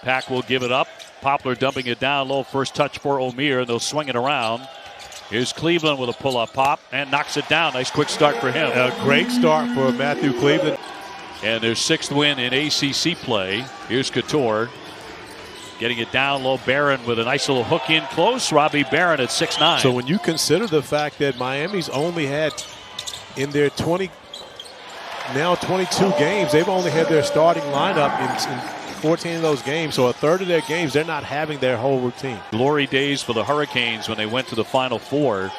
Pack will give it up. Poplar dumping it down low. First touch for Omier, and they'll swing it around. Here's Cleveland with a pull-up pop and knocks it down. Nice quick start for him. A great start for Matthew Cleveland. And their 6th win in ACC play. Here's Couture. Getting it down low. Barron with a nice little hook in close. Robbie Barron at 6'9". So when you consider the fact that Miami's only had in their 22 games, they've only had their starting lineup in 14 of those games. So a third of their games, they're not having their whole routine. Glory days for the Hurricanes when they went to the Final Four.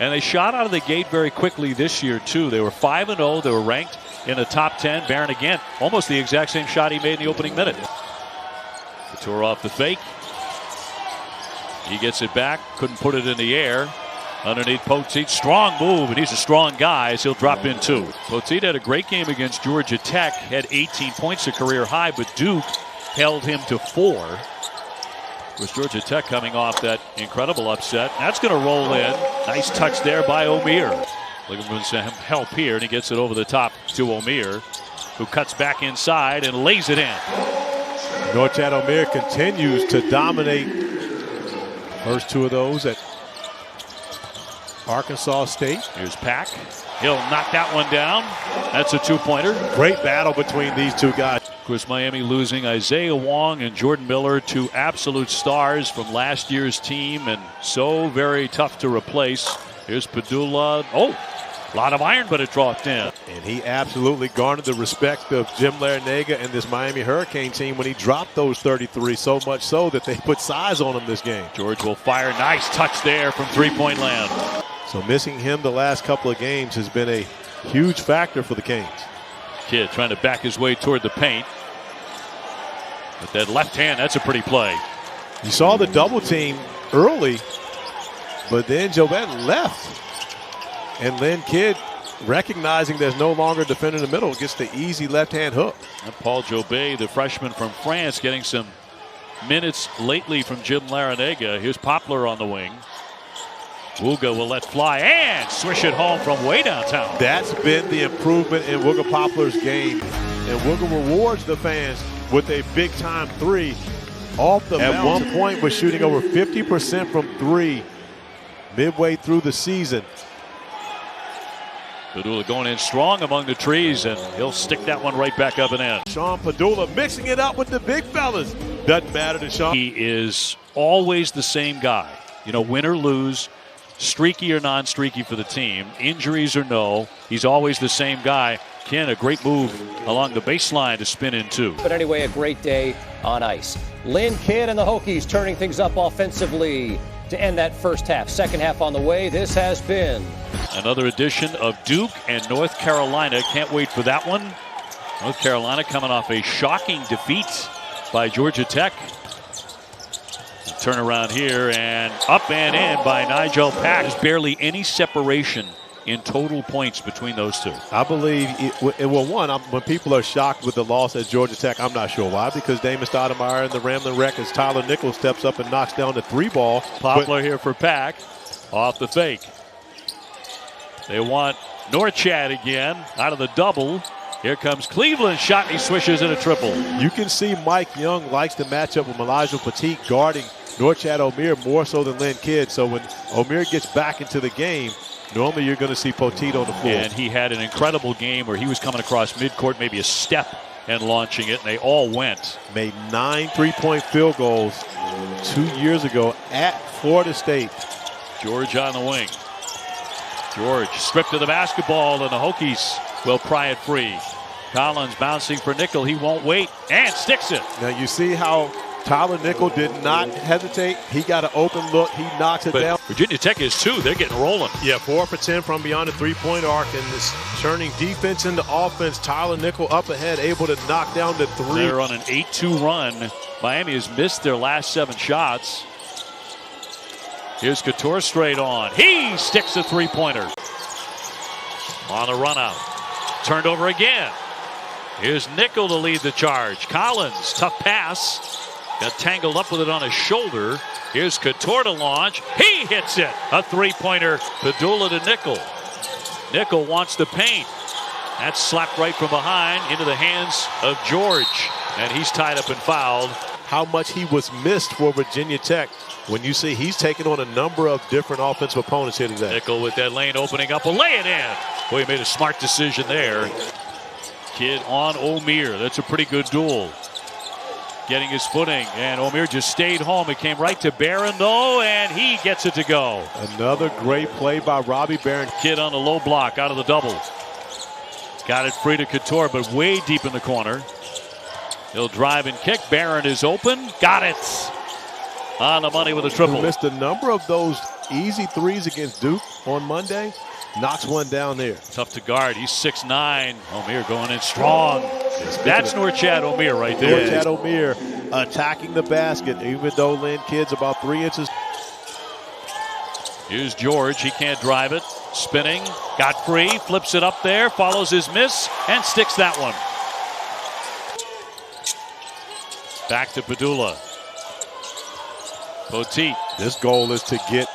And they shot out of the gate very quickly this year, too. They were 5-0. They were ranked in the top 10. Barron again, almost the exact same shot he made in the opening minute. Couture off the fake. He gets it back. Couldn't put it in the air. Underneath Poteet. Strong move, and he's a strong guy, so he'll drop in 2. Poteet had a great game against Georgia Tech. Had 18 points, a career high, but Duke held him to 4. With Georgia Tech coming off that incredible upset. That's going to roll in. Nice touch there by Omier. Looking for some help here, and he gets it over the top to Omier, who cuts back inside and lays it in. Norchad Omier continues to dominate. First 2 of those at Arkansas State. Here's Pack. He'll knock that one down. That's a 2-pointer. Great battle between these 2 guys. Of course, Miami losing Isaiah Wong and Jordan Miller, 2 absolute stars from last year's team, and so very tough to replace. Here's Pedulla. Oh, a lot of iron, but it dropped in. And he absolutely garnered the respect of Jim Larinaga and this Miami Hurricane team when he dropped those 33, so much so that they put size on him this game. George will fire. Nice touch there from 3-point land. So missing him the last couple of games has been a huge factor for the Canes. Kid trying to back his way toward the paint. With that left hand, that's a pretty play. You saw the double team early, but then Jobet left. And Lynn Kidd, recognizing there's no longer a defender in the middle, gets the easy left-hand hook. And Paul Jobet, the freshman from France, getting some minutes lately from Jim Larinaga. Here's Poplar on the wing. Wooga will let fly and swish it home from way downtown. That's been the improvement in Wooga Poplar's game. And Wooga rewards the fans with a big-time 3 off the mound. At one point was shooting over 50% from 3 midway through the season. Pedulla going in strong among the trees, and he'll stick that one right back up and in. Kyshawn Pedulla mixing it up with the big fellas. Doesn't matter to Sean. He is always the same guy. You know, win or lose, streaky or non-streaky for the team, injuries or no, he's always the same guy. Ken, a great move along the baseline to spin in 2. But anyway, a great day on ice. Lynn Kidd and the Hokies turning things up offensively to end that first half. Second half on the way. This has been another edition of Duke and North Carolina. Can't wait for that one. North Carolina coming off a shocking defeat by Georgia Tech. Turn around here and up and in by Nigel Pack. There's barely any separation in total points between those 2. I believe, when people are shocked with the loss at Georgia Tech, I'm not sure why, because Damon Stoudemire and the Ramblin' Wreck as Tyler Nichols steps up and knocks down the 3-ball. Poplar here for Pack, off the fake. They want Norchad again, out of the double. Here comes Cleveland, shot, and he swishes in a triple. You can see Mike Young likes to match up with Elijah Petit guarding Norchad Omier more so than Lynn Kidd. So when Omier gets back into the game, normally you're going to see Poteet on the floor. And he had an incredible game where he was coming across midcourt, maybe a step, and launching it, and they all went. Made 9 3-point field goals 2 years ago at Florida State. George on the wing. George stripped of the basketball, and the Hokies will pry it free. Collins bouncing for Nickel. He won't wait and sticks it. Now you see how Tyler Nickel did not hesitate. He got an open look. He knocks it down. Virginia Tech is 2. They're getting rolling. Yeah, 4 for 10 from beyond the 3-point arc, and this turning defense into offense. Tyler Nickel up ahead, able to knock down the 3. They're on an 8-2 run. Miami has missed their last 7 shots. Here's Couture straight on. He sticks a 3-pointer. On the run out. Turned over again. Here's Nickel to lead the charge. Collins, tough pass. Got tangled up with it on his shoulder. Here's Couture to launch. He hits it. A 3-pointer. Pedulla to Nickel. Nickel wants the paint. That's slapped right from behind into the hands of George. And he's tied up and fouled. How much he was missed for Virginia Tech when you see he's taken on a number of different offensive opponents here today. Nickel with that lane opening up, will lay it in. Boy, he made a smart decision there. Kid on Omier. That's a pretty good duel. Getting his footing, and Omier just stayed home. It came right to Barron, though, and he gets it to go. Another great play by Robbie Barron. Kid on the low block out of the double. Got it free to Couture, but way deep in the corner. He'll drive and kick. Barron is open. Got it. On the money with a triple. Who missed a number of those easy threes against Duke on Monday. Knocks one down there. Tough to guard. He's 6'9". Omier going in strong. That's Norchad Omier right there. Norchad Omier attacking the basket, even though Lynn Kidd's about 3 inches. Here's George. He can't drive it. Spinning. Got free. Flips it up there. Follows his miss and sticks that one. Back to Pedulla. Poteet. This goal is to get.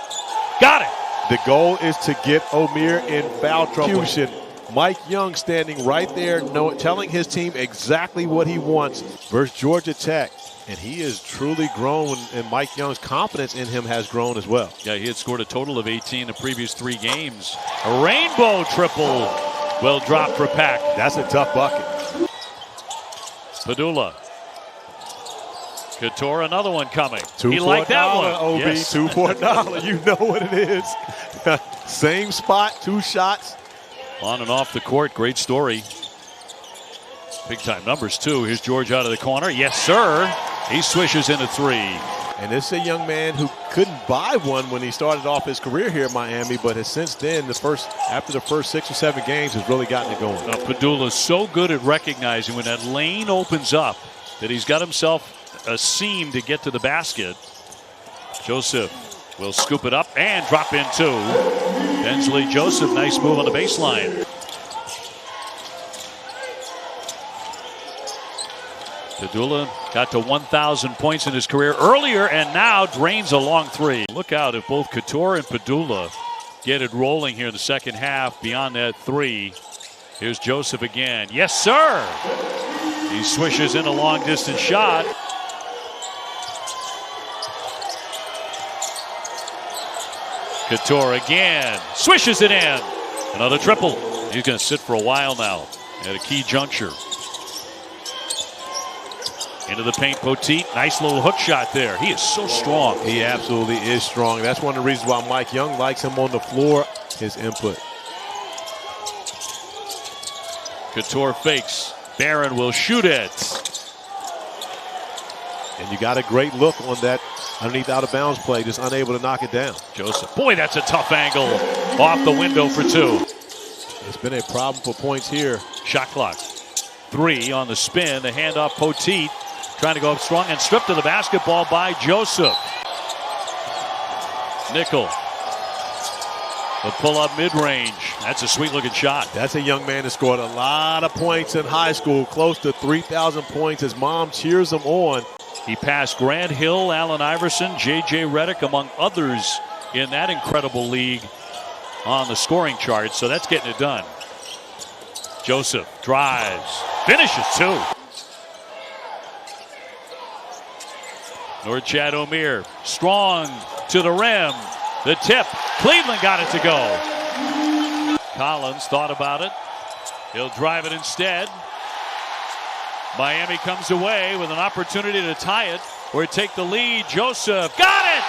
Got it. The goal is to get Omier in foul trouble. Mike Young standing right there, telling his team exactly what he wants versus Georgia Tech. And he is truly grown, and Mike Young's confidence in him has grown as well. Yeah, he had scored a total of 18 in the previous 3 games. A rainbow triple will drop for Pack. That's a tough bucket. Pedulla. Couture, another one coming. He liked that one. OB, yes. 2 for $1. You know what it is. Same spot, 2 shots. On and off the court, great story. Big time numbers too. Here's George out of the corner. Yes, sir. He swishes in a 3. And this is a young man who couldn't buy one when he started off his career here at Miami, but has since then, after the first 6 or 7 games, has really gotten it going. Pedulla is so good at recognizing when that lane opens up that he's got himself a seam to get to the basket. Joseph will scoop it up and drop in 2. Bensley Joseph, nice move on the baseline. Pedulla got to 1,000 points in his career earlier and now drains a long 3. Look out if both Couture and Pedulla get it rolling here in the second half beyond that 3. Here's Joseph again. Yes, sir. He swishes in a long distance shot. Couture again, swishes it in. Another triple. He's going to sit for a while now at a key juncture. Into the paint, Poteet. Nice little hook shot there. He is so strong. He absolutely is strong. That's one of the reasons why Mike Young likes him on the floor, his input. Couture fakes. Barron will shoot it. And you got a great look on that underneath out of bounds play, just unable to knock it down. Joseph. Boy, that's a tough angle. Off the window for 2. It's been a problem for points here. Shot clock. 3 on the spin. The handoff, Poteet trying to go up strong and stripped to the basketball by Joseph. Nickel. The pull-up mid-range. That's a sweet-looking shot. That's a young man that scored a lot of points in high school, close to 3,000 points. His mom cheers him on. He passed Grant Hill, Allen Iverson, J.J. Redick, among others in that incredible league on the scoring chart. So that's getting it done. Joseph drives, finishes 2. Norchad Omier, strong to the rim. The tip, Cleveland got it to go. Collins thought about it. He'll drive it instead. Miami comes away with an opportunity to tie it or take the lead. Joseph got it!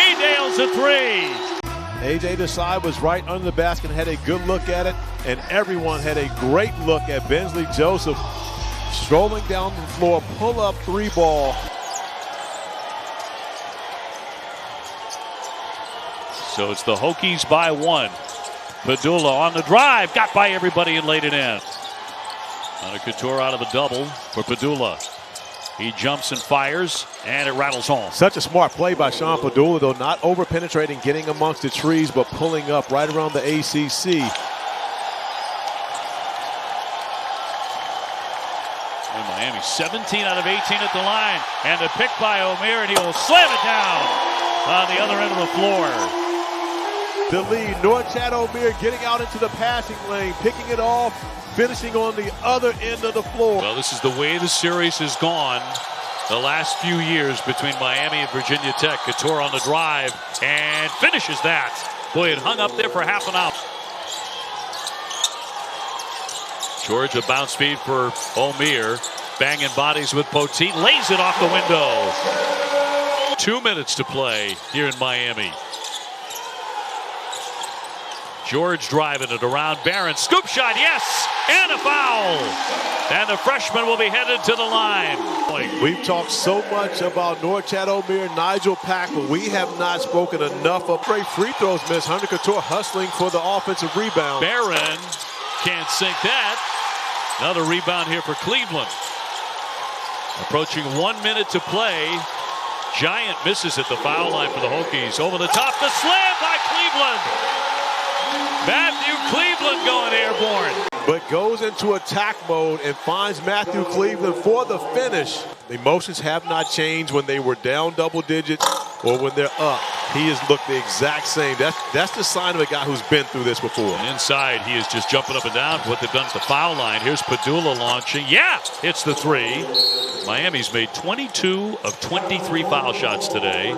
He nails a 3. A.J. Desai was right under the basket and had a good look at it, and everyone had a great look at Bensley Joseph strolling down the floor, pull-up 3 ball. So it's the Hokies by 1. Pedulla on the drive, got by everybody and laid it in. On a Couture out of the double for Pedulla. He jumps and fires, and it rattles home. Such a smart play by Sean Pedulla, though, not over-penetrating, getting amongst the trees, but pulling up right around the ACC. And Miami 17 out of 18 at the line. And the pick by Omier, and he will slam it down on the other end of the floor. The lead, Norchad Omier getting out into the passing lane, picking it off, finishing on the other end of the floor. Well, this is the way the series has gone the last few years between Miami and Virginia Tech. Couture on the drive and finishes that. Boy, it hung up there for half an hour. Georgia bounce speed for Omier. Banging bodies with Poteet. Lays it off the window. 2 minutes to play here in Miami. George driving it around Barron. Scoop shot, yes! And a foul! And the freshman will be headed to the line. We've talked so much about Norchad Omier, Nigel Pack, but we have not spoken enough of great free throws miss. Hunter Couture hustling for the offensive rebound. Barron can't sink that. Another rebound here for Cleveland. Approaching 1 minute to play. Giant misses at the foul line for the Hokies. Over the top, the slam by Cleveland. Matthew Cleveland going airborne. But goes into attack mode and finds Matthew Cleveland for the finish. The emotions have not changed when they were down double digits or when they're up. He has looked the exact same. That's the sign of a guy who's been through this before. And inside, he is just jumping up and down for what they've done at the foul line. Here's Pedulla launching. Yeah, hits the three. Miami's made 22 of 23 foul shots today.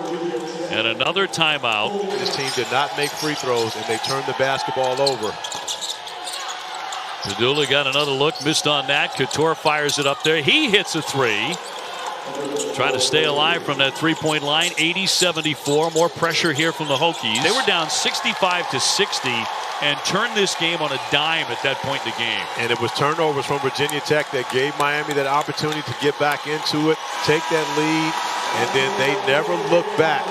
And another timeout. This team did not make free throws, and they turned the basketball over. Pedulla got another look, missed on that. Couture fires it up there. He hits a three. Trying to stay alive from that three-point line. 80-74. More pressure here from the Hokies. They were down 65-60 and turned this game on a dime at that point in the game. And it was turnovers from Virginia Tech that gave Miami that opportunity to get back into it, take that lead, and then they never looked back.